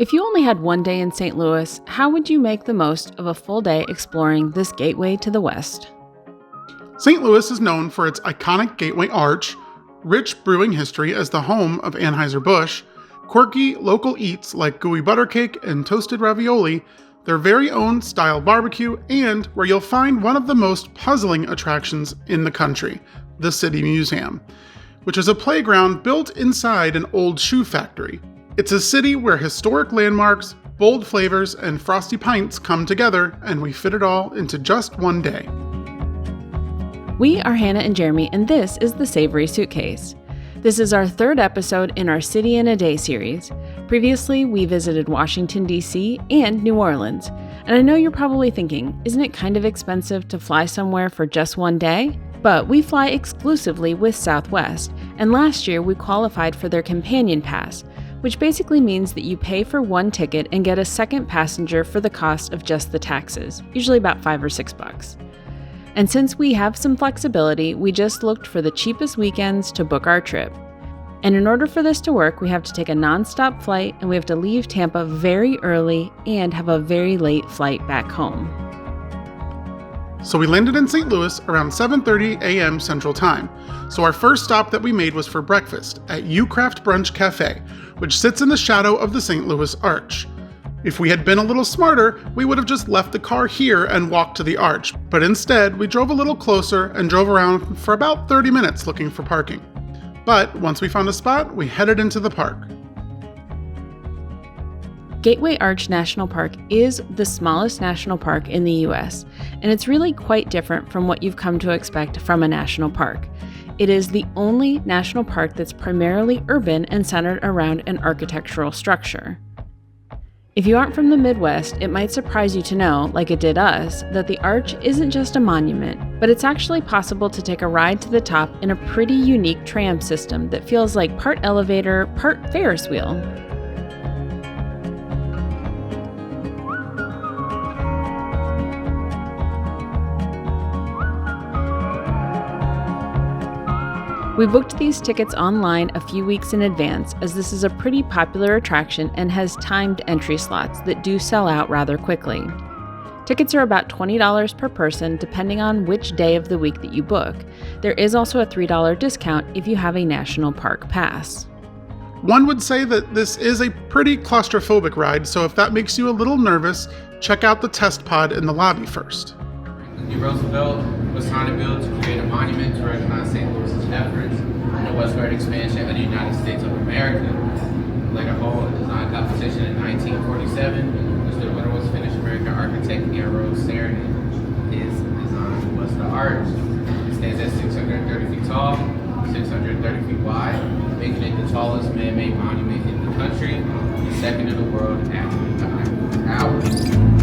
If you only had one day in St. Louis, how would you make the most of a full day exploring this gateway to the West? St. Louis is known for its iconic Gateway Arch, rich brewing history as the home of Anheuser-Busch, quirky local eats like gooey butter cake and toasted ravioli, their very own style barbecue, and where you'll find one of the most puzzling attractions in the country, the City Museum, which is a playground built inside an old shoe factory. It's a city where historic landmarks, bold flavors, and frosty pints come together, and we fit it all into just one day. We are Hannah and Jeremy, and this is the Savory Suitcase. This is our third episode in our City in a Day series. Previously, we visited Washington, D.C. and New Orleans. And I know you're probably thinking, isn't it kind of expensive to fly somewhere for just one day? But we fly exclusively with Southwest, and last year we qualified for their Companion Pass, which basically means that you pay for one ticket and get a second passenger for the cost of just the taxes, usually about $5 or $6. And since we have some flexibility, we just looked for the cheapest weekends to book our trip. And in order for this to work, we have to take a non-stop flight, and we have to leave Tampa very early and have a very late flight back home. So we landed in St. Louis around 7:30 a.m. Central Time. So our first stop that we made was for breakfast at UKRAFT Brunch Cafe, which sits in the shadow of the St. Louis Arch. If we had been a little smarter, we would have just left the car here and walked to the arch, but instead we drove a little closer and drove around for about 30 minutes looking for parking. But once we found a spot, we headed into the park. Gateway Arch National Park is the smallest national park in the U.S., and it's really quite different from what you've come to expect from a national park. It is the only national park that's primarily urban and centered around an architectural structure. If you aren't from the Midwest, it might surprise you to know, like it did us, that the arch isn't just a monument, but it's actually possible to take a ride to the top in a pretty unique tram system that feels like part elevator, part Ferris wheel. We booked these tickets online a few weeks in advance, as this is a pretty popular attraction and has timed entry slots that do sell out rather quickly. Tickets are about $20 per person depending on which day of the week that you book. There is also a $3 discount if you have a national park pass. One would say that this is a pretty claustrophobic ride, so if that makes you a little nervous, check out the test pod in the lobby first. Roosevelt was trying to build to create a monument to recognize St. Louis's efforts in the westward expansion of the United States of America. Later hold a design competition in 1947, which the winner was Finnish American architect Eero Saarinen. His design was the arch. It stands at 630 feet tall, 630 feet wide, making it the tallest man-made monument in the country, and second in the world after the Eiffel Tower.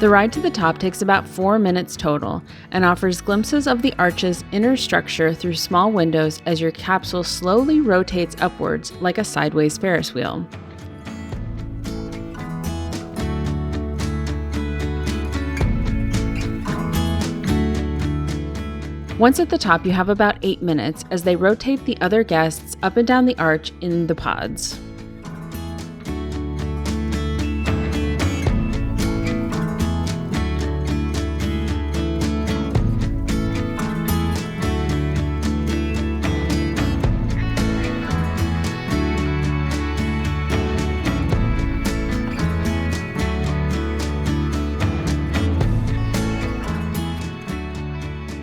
The ride to the top takes about 4 minutes total and offers glimpses of the arch's inner structure through small windows as your capsule slowly rotates upwards like a sideways Ferris wheel. Once at the top, you have about 8 minutes as they rotate the other guests up and down the arch in the pods.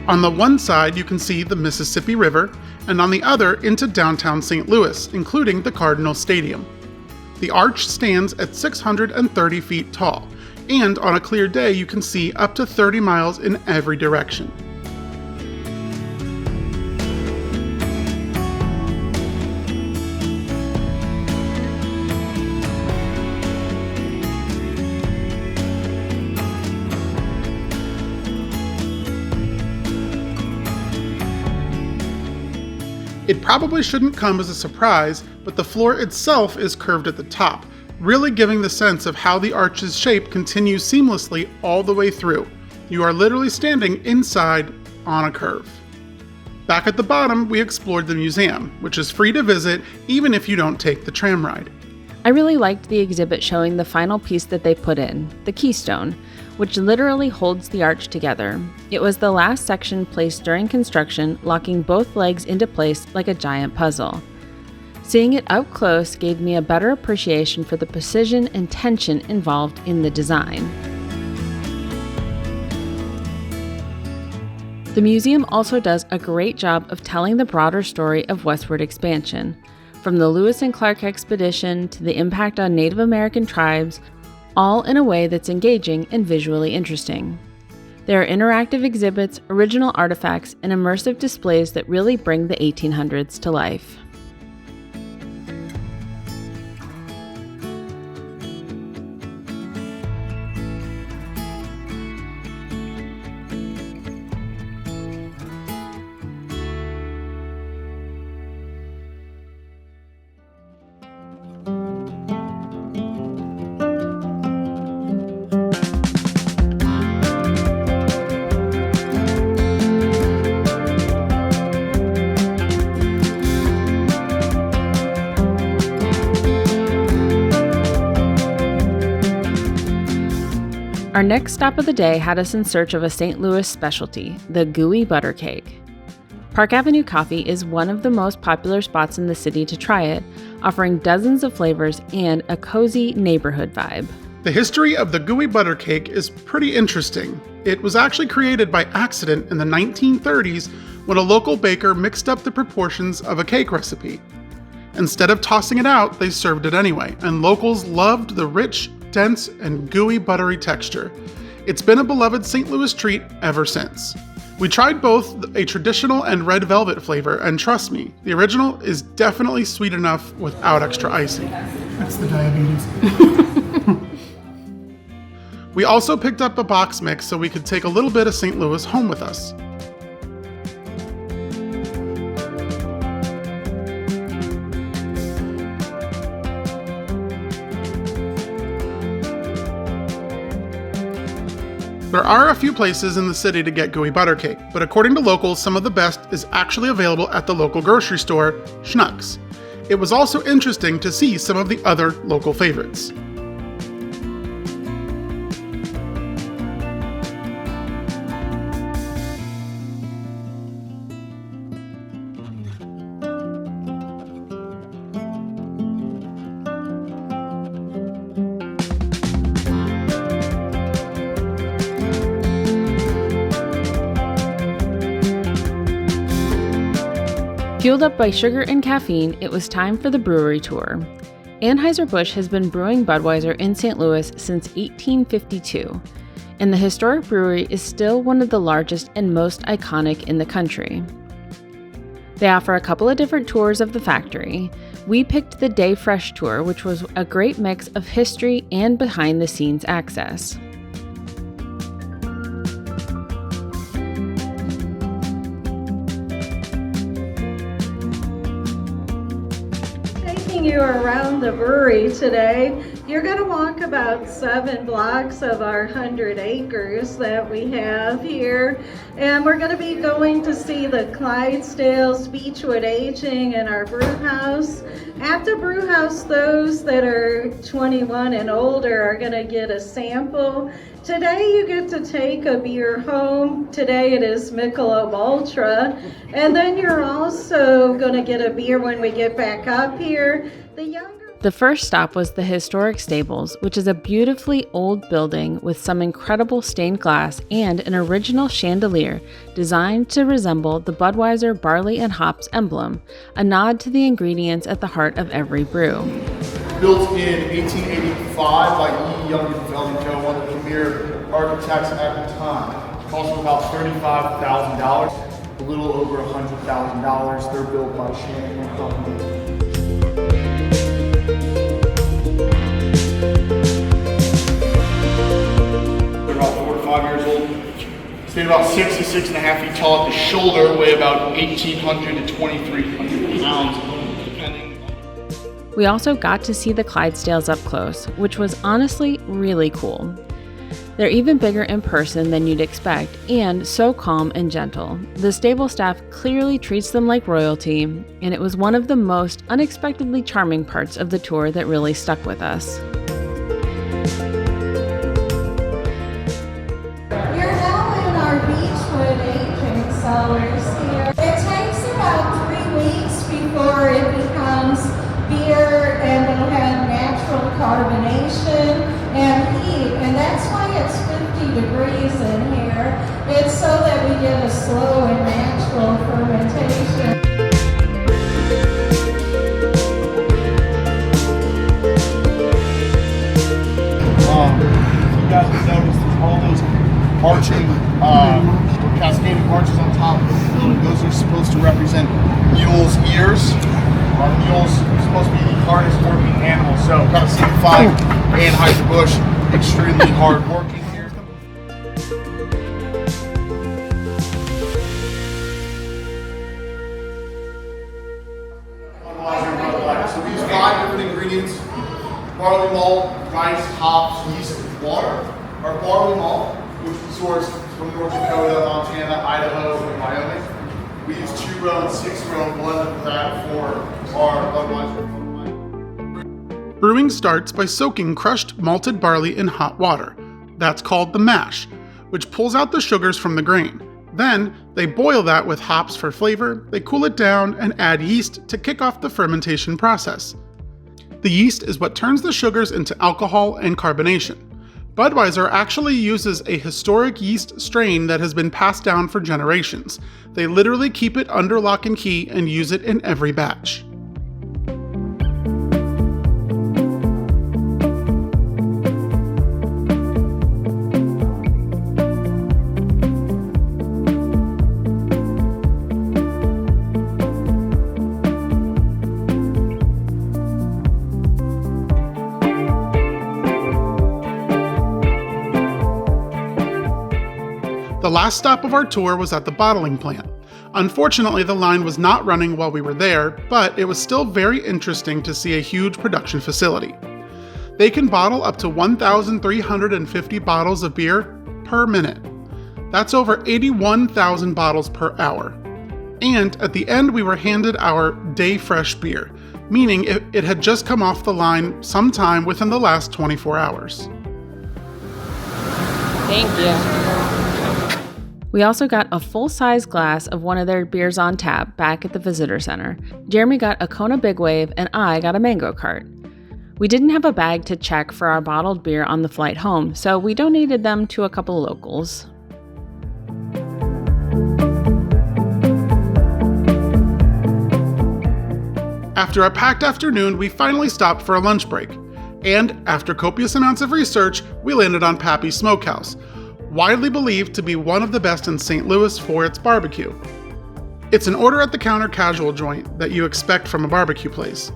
On the one side, you can see the Mississippi River, and on the other, into downtown St. Louis, including the Cardinal Stadium. The arch stands at 630 feet tall, and on a clear day, you can see up to 30 miles in every direction. It probably shouldn't come as a surprise, but the floor itself is curved at the top, really giving the sense of how the arch's shape continues seamlessly all the way through. You are literally standing inside on a curve. Back at the bottom, we explored the museum, which is free to visit even if you don't take the tram ride. I really liked the exhibit showing the final piece that they put in, the keystone, which literally holds the arch together. It was the last section placed during construction, locking both legs into place like a giant puzzle. Seeing it up close gave me a better appreciation for the precision and tension involved in the design. The museum also does a great job of telling the broader story of westward expansion, from the Lewis and Clark expedition to the impact on Native American tribes, all in a way that's engaging and visually interesting. There are interactive exhibits, original artifacts, and immersive displays that really bring the 1800s to life. Our next stop of the day had us in search of a St. Louis specialty, the gooey butter cake. Park Avenue Coffee is one of the most popular spots in the city to try it, offering dozens of flavors and a cozy neighborhood vibe. The history of the gooey butter cake is pretty interesting. It was actually created by accident in the 1930s when a local baker mixed up the proportions of a cake recipe. Instead of tossing it out, they served it anyway, and locals loved the rich, dense, and gooey buttery texture. It's been a beloved St. Louis treat ever since. We tried both a traditional and red velvet flavor, and trust me, the original is definitely sweet enough without extra icing. That's the diabetes. We also picked up a box mix so we could take a little bit of St. Louis home with us. There are a few places in the city to get gooey butter cake, but according to locals, some of the best is actually available at the local grocery store, Schnucks. It was also interesting to see some of the other local favorites. Fueled up by sugar and caffeine, it was time for the brewery tour. Anheuser-Busch has been brewing Budweiser in St. Louis since 1852, and the historic brewery is still one of the largest and most iconic in the country. They offer a couple of different tours of the factory. We picked the Day Fresh tour, which was a great mix of history and behind-the-scenes access. You around the brewery today. You're going to walk about 7 blocks of our 100 acres that we have here, and we're going to be going to see the Clydesdales Beechwood aging in our brew house. At the brew house, those that are 21 and older are going to get a sample. Today you get to take a beer home. Today it is Michelob Ultra. And then you're also going to get a beer when we get back up here. The first stop was the historic stables, which is a beautifully old building with some incredible stained glass and an original chandelier designed to resemble the Budweiser barley and hops emblem, a nod to the ingredients at the heart of every brew. Built in 1885 by E. Young & Co., one of the premier architects at the time. Cost about $35,000, a little over $100,000. They're built by Shannon & Company. They're about 4 to 5 years old. Stand about 6 to 6.5 feet tall at the shoulder, weigh about 1,800 to 2,300 pounds, depending. We also got to see the Clydesdales up close, which was honestly really cool. They're even bigger in person than you'd expect, and so calm and gentle. The stable staff clearly treats them like royalty, and it was one of the most unexpectedly charming parts of the tour that really stuck with us. You're now in our Beechwood aging cellars here. It takes about 3 weeks before it becomes beer, and it'll have natural carbonation and heat, and that's why it's 50 degrees in here. It's so that we get a slow and natural fermentation. You guys have noticed there's all those arching, cascading arches on top of the building. Those are supposed to represent mules' ears. Our mules are supposed to be the hardest working animals, so kind of signifying Anheuser-Busch, extremely hard working here. So we use 5 different ingredients: barley malt, rice, hops, yeast, and water. Our barley malt, which we source from North Dakota, Montana, Idaho, and Wyoming. We use 2-row and 6-row blend of that for our Budweiser. Brewing starts by soaking crushed malted barley in hot water. That's called the mash, which pulls out the sugars from the grain. Then, they boil that with hops for flavor, they cool it down, and add yeast to kick off the fermentation process. The yeast is what turns the sugars into alcohol and carbonation. Budweiser actually uses a historic yeast strain that has been passed down for generations. They literally keep it under lock and key and use it in every batch. The last stop of our tour was at the bottling plant. Unfortunately, the line was not running while we were there, but it was still very interesting to see a huge production facility. They can bottle up to 1,350 bottles of beer per minute. That's over 81,000 bottles per hour. And at the end, we were handed our day fresh beer, meaning it had just come off the line sometime within the last 24 hours. Thank you. We also got a full-size glass of one of their beers on tap back at the visitor center. Jeremy got a Kona Big Wave and I got a mango cart. We didn't have a bag to check for our bottled beer on the flight home, so we donated them to a couple locals. After a packed afternoon, we finally stopped for a lunch break. And after copious amounts of research, we landed on Pappy's Smokehouse, widely believed to be one of the best in St. Louis for its barbecue. It's an order-at-the-counter casual joint that you expect from a barbecue place.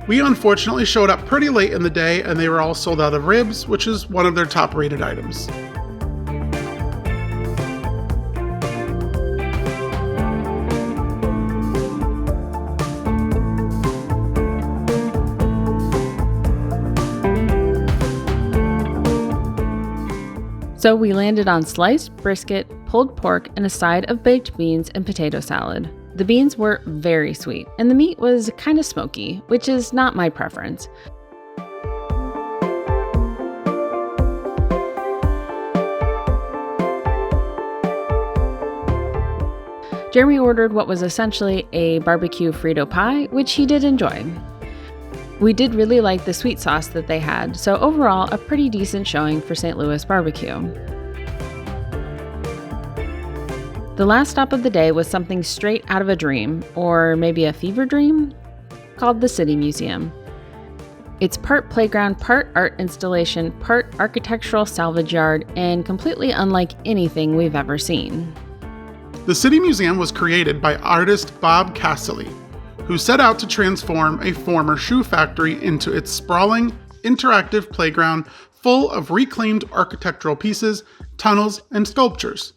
We unfortunately showed up pretty late in the day and they were all sold out of ribs, which is one of their top-rated items. So we landed on sliced brisket, pulled pork, and a side of baked beans and potato salad. The beans were very sweet, and the meat was kind of smoky, which is not my preference. Jeremy ordered what was essentially a barbecue Frito pie, which he did enjoy. We did really like the sweet sauce that they had, so overall a pretty decent showing for St. Louis barbecue. The last stop of the day was something straight out of a dream, or maybe a fever dream, called the City Museum. It's part playground, part art installation, part architectural salvage yard, and completely unlike anything we've ever seen. The City Museum was created by artist Bob Cassilly, who set out to transform a former shoe factory into its sprawling, interactive playground full of reclaimed architectural pieces, tunnels, and sculptures.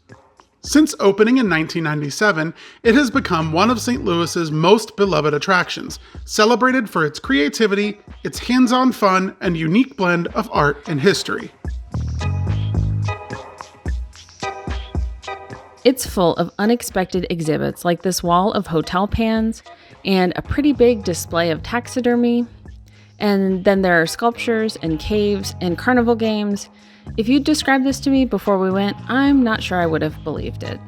Since opening in 1997, it has become one of St. Louis's most beloved attractions, celebrated for its creativity, its hands-on fun, and unique blend of art and history. It's full of unexpected exhibits like this wall of hotel pans and a pretty big display of taxidermy. And then there are sculptures and caves and carnival games. If you'd described this to me before we went, I'm not sure I would have believed it.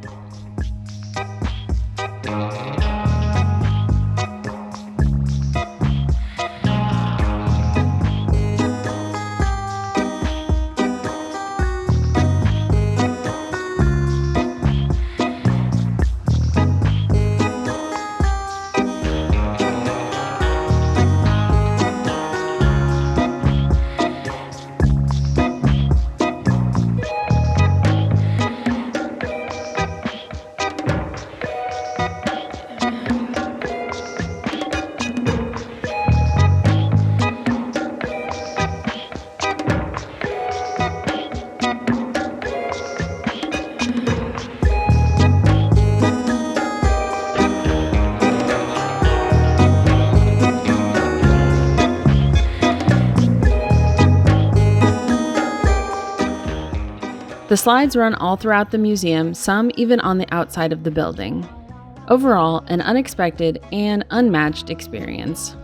The slides run all throughout the museum, some even on the outside of the building. Overall, an unexpected and unmatched experience.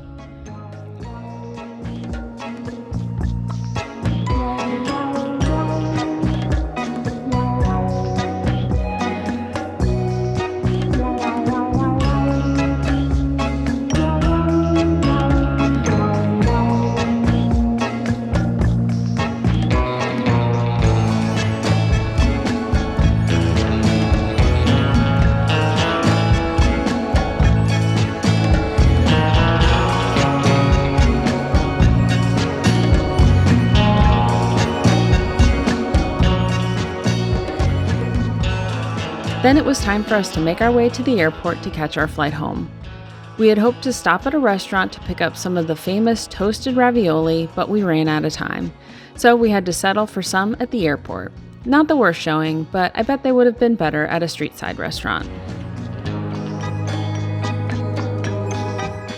Then it was time for us to make our way to the airport to catch our flight home. We had hoped to stop at a restaurant to pick up some of the famous toasted ravioli, but we ran out of time. So we had to settle for some at the airport. Not the worst showing, but I bet they would have been better at a street side restaurant.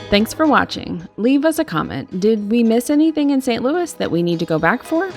Thanks for watching. Leave us a comment. Did we miss anything in St. Louis that we need to go back for?